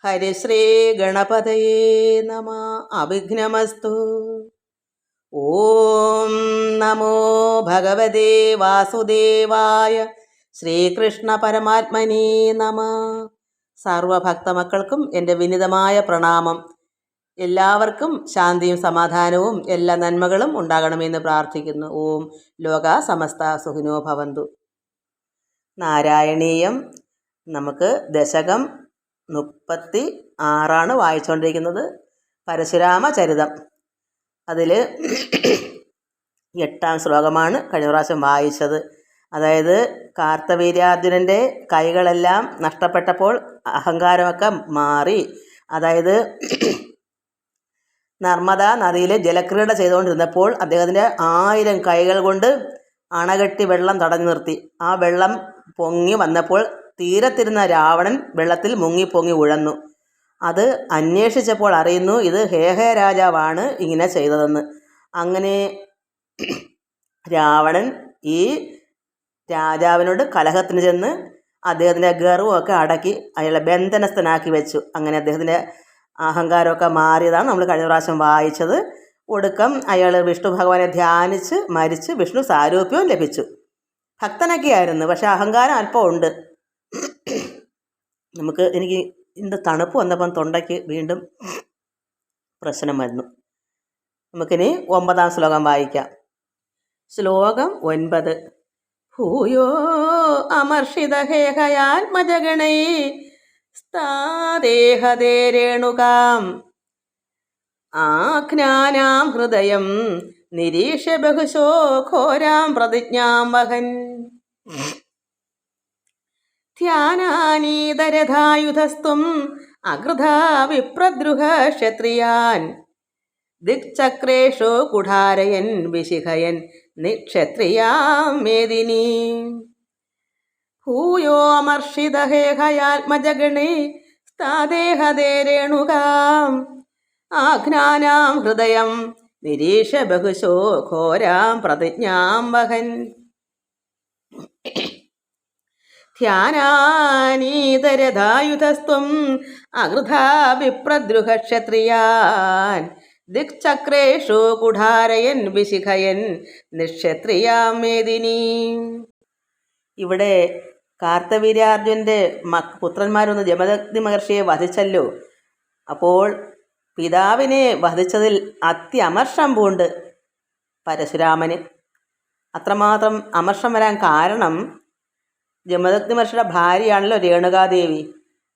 ഹരിശ്രീ ഗണപതയേ നമ. അവിഘ്നമസ്തു. ഓം നമോ ഭഗവതേ വാസുദേവായ. ശ്രീകൃഷ്ണ പരമാത്മനേ നമ. സർവഭക്തമക്കൾക്കും എൻ്റെ വിനിതമായ പ്രണാമം. എല്ലാവർക്കും ശാന്തിയും സമാധാനവും എല്ലാ നന്മകളും ഉണ്ടാകണമെന്ന് പ്രാർത്ഥിക്കുന്നു. ഓം ലോക സമസ്ത സുഖിനോ ഭവന്തു. നാരായണീയം നമുക്ക് ദശകം 36 വായിച്ചുകൊണ്ടിരിക്കുന്നത്. പരശുരാമ ചരിതം. അതിൽ 8ാം ശ്ലോകമാണ് കഴിഞ്ഞ പ്രാവശ്യം വായിച്ചത്. അതായത് കാർത്തവീര്യാർജുനൻ്റെ കൈകളെല്ലാം നഷ്ടപ്പെട്ടപ്പോൾ അഹങ്കാരമൊക്കെ മാറി. അതായത് നർമ്മദാ നദിയിൽ ജലക്രീഡ ചെയ്തുകൊണ്ടിരുന്നപ്പോൾ അദ്ദേഹത്തിൻ്റെ 1000 കൈകൾ കൊണ്ട് അണകെട്ടി വെള്ളം തടഞ്ഞു നിർത്തി. ആ വെള്ളം പൊങ്ങി വന്നപ്പോൾ തീരത്തിരുന്ന രാവണൻ വെള്ളത്തിൽ മുങ്ങിപ്പൊങ്ങി ഉഴന്നു. അത് അന്വേഷിച്ചപ്പോൾ അറിയുന്നു ഇത് ഹേഹ രാജാവാണ് ഇങ്ങനെ ചെയ്തതെന്ന്. അങ്ങനെ രാവണൻ ഈ രാജാവിനോട് കലഹത്തിന് ചെന്ന് അദ്ദേഹത്തിൻ്റെ ഗർവമൊക്കെ അടക്കി അയാളെ ബന്ധനസ്ഥനാക്കി വെച്ചു. അങ്ങനെ അദ്ദേഹത്തിൻ്റെ അഹങ്കാരമൊക്കെ മാറിയതാണ് നമ്മൾ കഴിഞ്ഞ പ്രാവശ്യം വായിച്ചത്. ഒടുക്കം അയാൾ വിഷ്ണു ഭഗവാനെ ധ്യാനിച്ച് മരിച്ച് വിഷ്ണു സാരൂപ്യവും ലഭിച്ചു. ഭക്തനൊക്കെ ആയിരുന്നു, പക്ഷെ അഹങ്കാരം അല്പം ഉണ്ട്. എനിക്ക് ഇന്ന് തണുപ്പ് വന്നപ്പം തൊണ്ടയ്ക്ക് വീണ്ടും പ്രശ്നം വന്നു. നമുക്കിനി 9ാം ശ്ലോകം വായിക്കാം. ശ്ലോകം 9. ഭൂയോ അമർഷിത ഹേഹയാത്മജഗണൈ സ്ഥാദേഹദേ രേണുകാം ആജ്ഞാനാം ഹൃദയം നിരീക്ഷ്യ ബഹുശോ ഘോരാം പ്രതിജ്ഞാം വഹൻ ധ്യാനാനീതരഥായുധസ്ത്വം അകൃധാ വിപ്രദ്രുഹ ക്ഷത്രിയാൻ ദിക്ചക്രേഷു കുഠാരയൻ വിശിഖയൻ നിക്ഷത്രിയാം മേദിനി. ഭൂയോമർഷിത ഹേഹയാത്മജഗണേ സ്ഥാദേഹദേ രേണുകാം ആഘ്നാനാം ഹൃദയം നിരീക്ഷ്യ ബഹുശോ ഘോരാം പ്രതിജ്ഞാം വഹൻ ധ്യാനാനീതരഥായുധസ്ത്വം അകൃധാ വിപ്രദ്രുഹ ക്ഷത്രിയാൻ ദിക്ചക്രേഷു കുഠാരയൻ വിശിഖയൻ നിക്ഷത്രിയാം മേദിനി. ഇവിടെ കാർത്തവീര്യാർജുനൻ്റെ പുത്രന്മാരൊന്ന് ജമദഗ്നി മഹർഷിയെ വധിച്ചല്ലോ. അപ്പോൾ പിതാവിനെ വധിച്ചതിൽ അത്യമർഷം പൂണ്ട് പരശുരാമന്. അത്രമാത്രം അമർഷം വരാൻ കാരണം ജമദഗ്നി മഹർഷിയുടെ ഭാര്യയാണല്ലോ രേണുകാദേവി.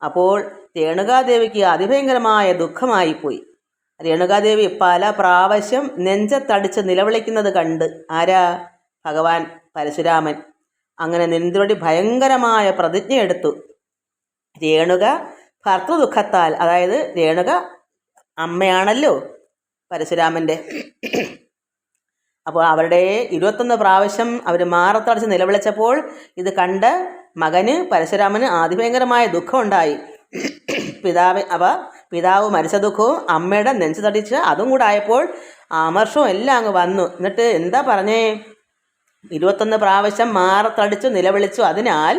അപ്പോൾ രേണുകാദേവിക്ക് അതിഭയങ്കരമായ ദുഃഖമായിപ്പോയി. രേണുകാദേവി പല പ്രാവശ്യം നെഞ്ചത്തടിച്ച് നിലവിളിക്കുന്നത് കണ്ട് ആരാ? ഭഗവാൻ പരശുരാമൻ. അങ്ങനെ നെഞ്ചോടി ഭയങ്കരമായ പ്രതിജ്ഞ എടുത്തു. രേണുക ഭർത്തൃദുഃഖത്താൽ, അതായത് രേണുക അമ്മയാണല്ലോ പരശുരാമൻ്റെ. അപ്പോൾ അവരുടെ 21 പ്രാവശ്യം അവർ മാറത്തടിച്ച് നിലവിളിച്ചപ്പോൾ ഇത് കണ്ട് മകന് പരശുരാമന് അതിഭയങ്കരമായ ദുഃഖമുണ്ടായി. പിതാവ് മരിച്ച ദുഃഖവും അമ്മയുടെ നെഞ്ചു തടിച്ച് അതും കൂടെ ആയപ്പോൾ അമർഷവും എല്ലാം അങ്ങ് വന്നു. എന്നിട്ട് എന്താ പറഞ്ഞേ? 21 പ്രാവശ്യം മാറത്തടിച്ചു നിലവിളിച്ചു. അതിനാൽ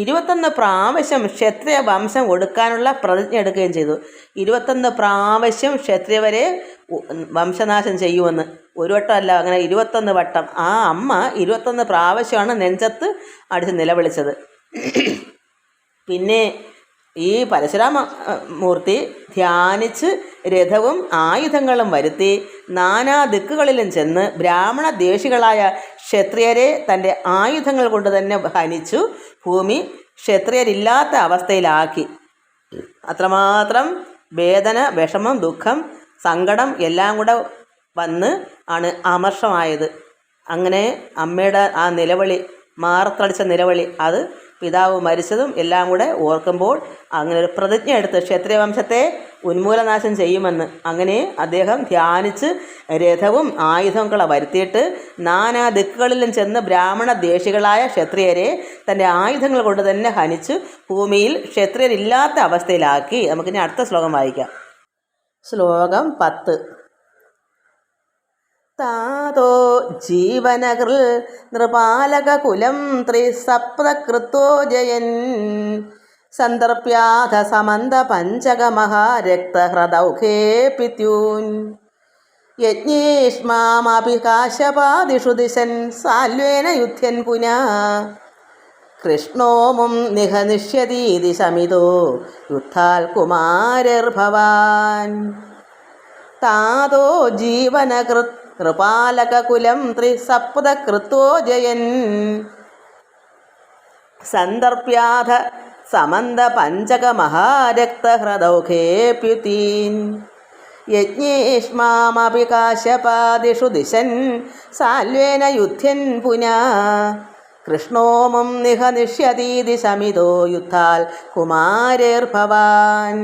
21 പ്രാവശ്യം ക്ഷത്രിയ വംശം കൊടുക്കാനുള്ള പ്രതിജ്ഞ എടുക്കുകയും ചെയ്തു. 21 പ്രാവശ്യം ക്ഷത്രിയവരെ വംശനാശം ചെയ്യുമെന്ന്. ഒരു വട്ടമല്ല, അങ്ങനെ 21 വട്ടം. ആ അമ്മ 21 പ്രാവശ്യമാണ് നെഞ്ചത്ത് അടിച്ച് നിലവിളിച്ചത്. പിന്നെ ഈ പരശുരാമ മൂർത്തി ധ്യാനിച്ച് രഥവും ആയുധങ്ങളും വരുത്തി നാനാ ദിക്കുകളിലും ചെന്ന് ബ്രാഹ്മണ ദ്വേഷികളായ ക്ഷത്രിയരെ തൻ്റെ ആയുധങ്ങൾ കൊണ്ട് തന്നെ ഹനിച്ചു ഭൂമി ക്ഷത്രിയരില്ലാത്ത അവസ്ഥയിലാക്കി. അത്രമാത്രം വേദന, വിഷമം, ദുഃഖം, സങ്കടം എല്ലാം കൂടെ വന്ന് ആണ് അമർഷമായത്. അങ്ങനെ അമ്മയുടെ ആ നിലവിളി, മാറത്തടിച്ച നിലവിളി, അത് പിതാവ് മരിച്ചതും എല്ലാം കൂടെ ഓർക്കുമ്പോൾ അങ്ങനെ ഒരു പ്രതിജ്ഞ എടുത്ത് ക്ഷത്രിയവംശത്തെ ഉന്മൂലനാശം ചെയ്യുമെന്ന്. അങ്ങനെ അദ്ദേഹം ധ്യാനിച്ച് രഥവും ആയുധങ്ങളെ വരുത്തിയിട്ട് നാനാ ദിക്കുകളിലും ചെന്ന് ബ്രാഹ്മണ ദ്വേഷികളായ ക്ഷത്രിയരെ തൻ്റെ ആയുധങ്ങൾ കൊണ്ട് തന്നെ ഹനിച്ച് ഭൂമിയിൽ ക്ഷത്രിയരില്ലാത്ത അവസ്ഥയിലാക്കി. നമുക്കിനി അടുത്ത ശ്ലോകം വായിക്കാം. ശ്ലോകം 10. താതോ ജീവനകൃൽ നൃപാലകുലം ത്രിസപ്തകൃത്തോ ജയൻ സന്ദർപ്യാഥ സമന്ത പഞ്ചകമഹാരക്തഹൃദൗഖേ പിത്യൂൻ യജ്ഞേഷ്മാമപി കാശപാദിഷു ദിശൻ സാല്വേന യുധ്യൻ പുനഃ കൃഷ്ണോമും നിഹനിഷ്യതീതി ശമിതോ യുദ്ധാൽ കുമാരർഭവാൻ താതോ ജീവനകൃത് കൃപാലകുലം ത്രിസപ്തകൃത്വോ ജയൻ സന്ദർപ്യാഥ സമന്ത പഞ്ചകമഹാരക്തഹൃദൗഖേ പ്യുതീൻ യജ്ഞേഷ്മാമപി കാശപാദിഷു ദിശൻ സാല്വേന യുധ്യൻ പുനഃ കൃഷ്ണോമും നിഹനിഷ്യതീതി ശമിതോ യുദ്ധാൽ കുമാരേർഭവാൻ.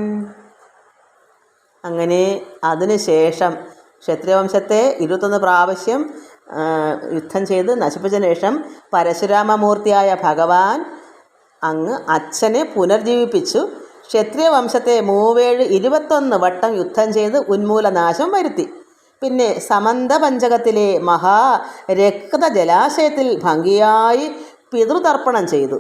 അങ്ങനെ അതിനുശേഷം ക്ഷത്രിയവംശത്തെ 21 പ്രാവശ്യം യുദ്ധം ചെയ്ത് നശിപ്പിച്ചതിന് ശേഷം പരശുരാമമൂർത്തിയായ ഭഗവാൻ അങ്ങ് അച്ഛനെ പുനർജീവിപ്പിച്ചു. ക്ഷത്രിയവംശത്തെ 21 വട്ടം യുദ്ധം ചെയ്ത് ഉന്മൂലനാശം വരുത്തി. പിന്നെ സമന്ത പഞ്ചകത്തിലെ മഹാരക്ത ജലാശയത്തിൽ ഭംഗിയായി പിതൃതർപ്പണം ചെയ്തു,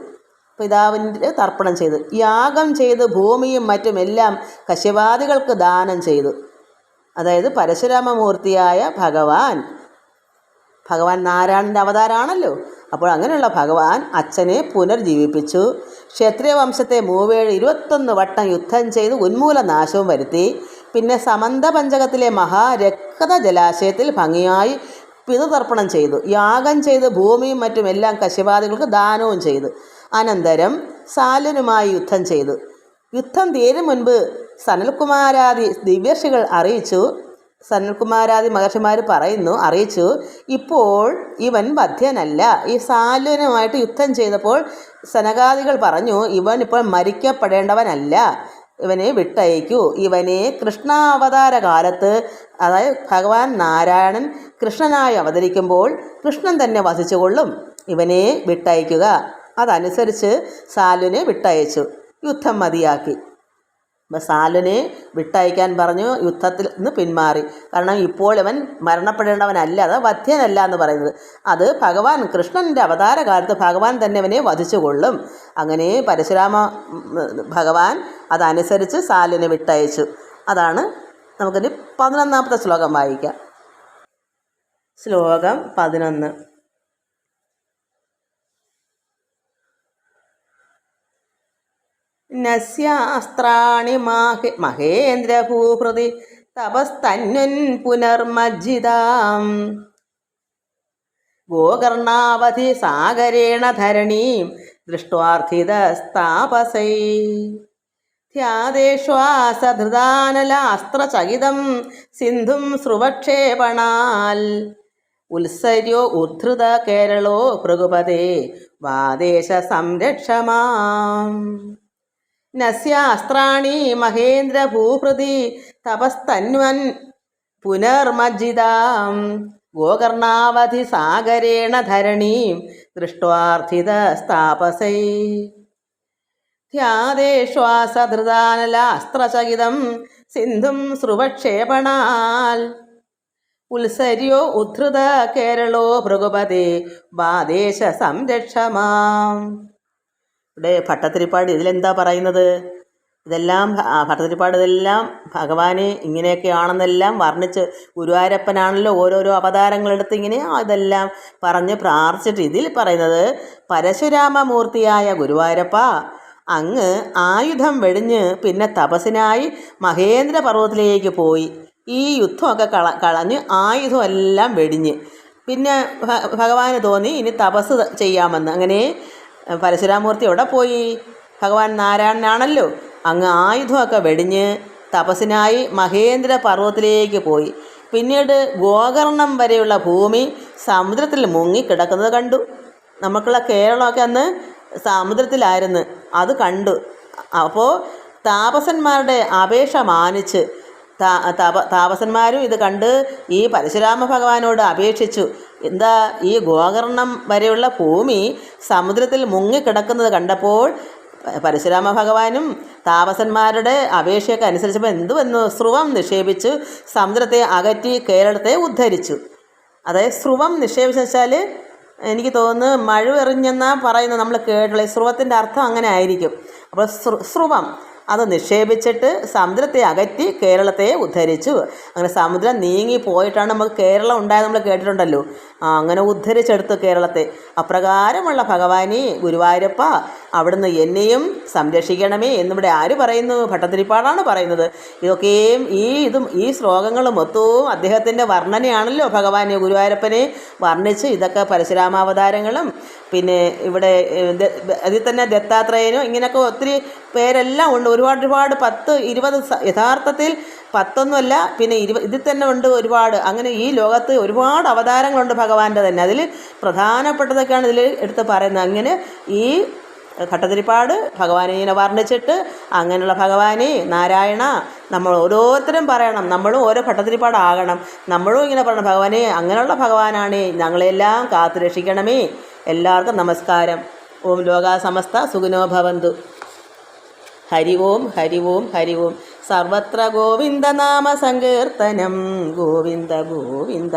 പിതാവിൻ്റെ തർപ്പണം ചെയ്തു, യാഗം ചെയ്ത് ഭൂമിയും മറ്റുമെല്ലാം കശ്യപാദികൾക്ക് ദാനം ചെയ്തു. അതായത് പരശുരാമമൂർത്തിയായ ഭഗവാൻ നാരായണൻ്റെ അവതാരമാണല്ലോ. അപ്പോൾ അങ്ങനെയുള്ള ഭഗവാൻ അച്ഛനെ പുനർജീവിപ്പിച്ചു. ക്ഷത്രിയവംശത്തെ 21 വട്ടം യുദ്ധം ചെയ്ത് ഉന്മൂലനാശവും വരുത്തി. പിന്നെ സമന്ത പഞ്ചകത്തിലെ മഹാരക്ത ജലാശയത്തിൽ ഭംഗിയായി പിതൃതർപ്പണം ചെയ്തു, യാഗം ചെയ്ത് ഭൂമിയും മറ്റുമെല്ലാം കശ്യപാദികൾക്ക് ദാനവും ചെയ്തു. അനന്തരം സാല്വനുമായി യുദ്ധം ചെയ്തു. യുദ്ധം തീരും മുൻപ് സനൽകുമാരാദി ദിവ്യർഷികൾ അറിയിച്ചു, സനൽകുമാരാദി മഹർഷിമാർ അറിയിച്ചു, ഇപ്പോൾ ഇവൻ വധ്യനല്ല. ഈ സാല്വനുമായിട്ട് യുദ്ധം ചെയ്തപ്പോൾ സനകാദികൾ പറഞ്ഞു, ഇവൻ ഇപ്പോൾ മരിക്കപ്പെടേണ്ടവനല്ല, ഇവനെ വിട്ടയക്കൂ. ഇവനെ കൃഷ്ണാവതാര കാലത്ത്, അതായത് ഭഗവാൻ നാരായണൻ കൃഷ്ണനായി അവതരിക്കുമ്പോൾ കൃഷ്ണൻ തന്നെ വസിച്ചുകൊള്ളും, ഇവനെ വിട്ടയക്കുക. അതനുസരിച്ച് സാല്വനെ വിട്ടയച്ചു, യുദ്ധം മതിയാക്കി. അപ്പം സാല്വനെ വിട്ടയക്കാൻ പറഞ്ഞു, യുദ്ധത്തിൽ നിന്ന് പിന്മാറി. കാരണം ഇപ്പോൾ ഇവൻ മരണപ്പെടേണ്ടവനല്ല, അത് വധ്യനല്ല എന്ന് പറയുന്നത്. അത് ഭഗവാൻ കൃഷ്ണൻ്റെ അവതാര കാലത്ത് ഭഗവാൻ തന്നെ ഇവനെ വധിച്ചുകൊള്ളും. അങ്ങനെ പരശുരാമ ഭഗവാൻ അതനുസരിച്ച് സാല്വനെ വിട്ടയച്ചു. അതാണ് നമുക്കിനി 11ാമത്തെ ശ്ലോകം വായിക്കാം. ശ്ലോകം 11. നസ്യാസ്ത്രാണി മഹേന്ദ്രഭൂഹൃതി തപസ്തന്വൻ പുനർമജ്ജിതാം ഗോകർണാവധി സാഗരേണ ധരണീം ദൃഷ്ട്വാർത്ഥിതസ്താപസൈ ധ്യാദേശ്വാസധൃതാനലാസ്ത്രചകിതം സിന്ധും സ്രുവക്ഷേപണാൽ ഉത്സര്യോ ഉദ്ധൃത കേരളോ ഭൃഗുപതേ വാദേശ സംരക്ഷമാം. നസ്യാസ്ത്രാണി മഹേന്ദ്രഭൂഹൃതി തപസ്തന്വൻ പുനർമജ്ജിതാം ഗോകർണാവധി സാഗരേണ ധരണീം ദൃഷ്ട്വാർത്ഥിതസ്താപസൈ ധ്യാദേശ്വാസധൃതാനലാസ്ത്രചകിതം സിന്ധും സ്രുവക്ഷേപണാൽ ഉത്സര്യോ ഉദ്ധൃത കേരളോ ഭൃഗുപതേ വാദേശ സംരക്ഷമാം. ഇവിടെ ഭട്ടതിരിപ്പാട് ഇതിലെന്താ പറയുന്നത്? ഇതെല്ലാം ഭട്ടതിരിപ്പാട് ഇതെല്ലാം ഭഗവാനെ ഇങ്ങനെയൊക്കെയാണെന്നെല്ലാം വർണ്ണിച്ച്, ഗുരുവായൂരപ്പനാണല്ലോ ഓരോരോ അവതാരങ്ങളെടുത്ത് ഇങ്ങനെ ഇതെല്ലാം പറഞ്ഞ് പ്രാർത്ഥിച്ചിട്ട് ഇതിൽ പറയുന്നത്, പരശുരാമമൂർത്തിയായ ഗുരുവായൂരപ്പ, അങ്ങ് ആയുധം വെടിഞ്ഞ് പിന്നെ തപസ്സിനായി മഹേന്ദ്ര പർവ്വതത്തിലേക്ക് പോയി. ഈ യുദ്ധമൊക്കെ കളഞ്ഞ് ആയുധമെല്ലാം വെടിഞ്ഞ് പിന്നെ ഭഗവാന് തോന്നി ഇനി തപസ് ചെയ്യാമെന്ന്. അങ്ങനെ പരശുരാമൂർത്തി എവിടെ പോയി? ഭഗവാൻ നാരായണനാണല്ലോ. അങ്ങ് ആയുധമൊക്കെ വെടിഞ്ഞ് തപസ്സിനായി മഹേന്ദ്ര പർവ്വതത്തിലേക്ക് പോയി. പിന്നീട് ഗോകർണം വരെയുള്ള ഭൂമി സമുദ്രത്തിൽ മുങ്ങിക്കിടക്കുന്നത് കണ്ടു. നമുക്കുള്ള കേരളമൊക്കെ അന്ന് സമുദ്രത്തിലായിരുന്നു, അത് കണ്ടു. അപ്പോൾ താപസന്മാരുടെ അപേക്ഷ മാനിച്ച് താപസന്മാരും ഇത് കണ്ട് ഈ പരശുരാമ ഭഗവാനോട് അപേക്ഷിച്ചു. എന്താ, ഈ ഗോകർണം വരെയുള്ള ഭൂമി സമുദ്രത്തിൽ മുങ്ങിക്കിടക്കുന്നത് കണ്ടപ്പോൾ പരശുരാമ ഭഗവാനും താപസന്മാരുടെ അപേക്ഷയൊക്കെ അനുസരിച്ചപ്പോൾ എന്തുവെന്നു സ്രുവം നിക്ഷേപിച്ച് സമുദ്രത്തെ അകറ്റി കേരളത്തെ ഉദ്ധരിച്ചു. അതായത് സ്രുവം നിക്ഷേപിച്ചു വെച്ചാൽ എനിക്ക് തോന്നുന്നു മഴ എറിഞ്ഞെന്നാണ് പറയുന്നത്, നമ്മൾ കേട്ടുള്ള സ്രുവത്തിൻ്റെ അർത്ഥം അങ്ങനെ ആയിരിക്കും. അപ്പോൾ സ്രുവം അത് നിക്ഷേപിച്ചിട്ട് സമുദ്രത്തെ അകറ്റി കേരളത്തെ ഉദ്ധരിച്ചു. അങ്ങനെ സമുദ്രം നീങ്ങി പോയിട്ടാണ് നമുക്ക് കേരളം ഉണ്ടായത്, നമ്മൾ കേട്ടിട്ടുണ്ടല്ലോ. അങ്ങനെ ഉദ്ധരിച്ചെടുത്തു കേരളത്തെ. അപ്രകാരമുള്ള ഭഗവാനെ ഗുരുവായൂരപ്പ, അവിടുന്ന് എന്നെയും സംരക്ഷിക്കണമേ എന്നിവിടെ ആര് പറയുന്നു? ഭട്ടതിരിപ്പാടാണ് പറയുന്നത്. ഇതൊക്കെയും ഈ ശ്ലോകങ്ങൾ മൊത്തവും അദ്ദേഹത്തിൻ്റെ വർണ്ണനയാണല്ലോ. ഭഗവാനെ ഗുരുവായൂരപ്പനെ വർണ്ണിച്ച് ഇതൊക്കെ പരശുരാമാവതാരങ്ങളും പിന്നെ ഇവിടെ അതിൽ തന്നെ ദത്താത്രേയനും ഇങ്ങനെയൊക്കെ ഒത്തിരി പേരെല്ലാം ഉണ്ട്. ഒരുപാട് 10, 20 യഥാർത്ഥത്തിൽ 10ഒന്നുമല്ല, പിന്നെ ഇതിൽ തന്നെ ഉണ്ട് ഒരുപാട്. അങ്ങനെ ഈ ലോകത്ത് ഒരുപാട് അവതാരങ്ങളുണ്ട് ഭഗവാന്റെ തന്നെ. അതിൽ പ്രധാനപ്പെട്ടതൊക്കെയാണ് ഇതിൽ എടുത്ത് പറയുന്നത്. അങ്ങനെ ഈ ഭട്ടതിരിപ്പാട് ഭഗവാനെ ഇങ്ങനെ വർണ്ണിച്ചിട്ട്, അങ്ങനെയുള്ള ഭഗവാനെ നാരായണ നമ്മൾ ഓരോരുത്തരും പറയണം, നമ്മളും ഓരോ ഭട്ടതിരിപ്പാടാകണം. നമ്മളും ഇങ്ങനെ പറയണം, ഭഗവാനെ അങ്ങനെയുള്ള ഭഗവാനാണ്, ഞങ്ങളെല്ലാം കാത്തു രക്ഷിക്കണമേ. എല്ലാവർക്കും നമസ്കാരം. ഓം ലോകാ സമസ്ത സുഖിനോ ഭവന്തു. ഹരി ഓം ഹരി ഓം ഹരി ഓം. സർവത്ര ഗോവിന്ദനാമ സങ്കീർത്തനം. ഗോവിന്ദ ഗോവിന്ദ.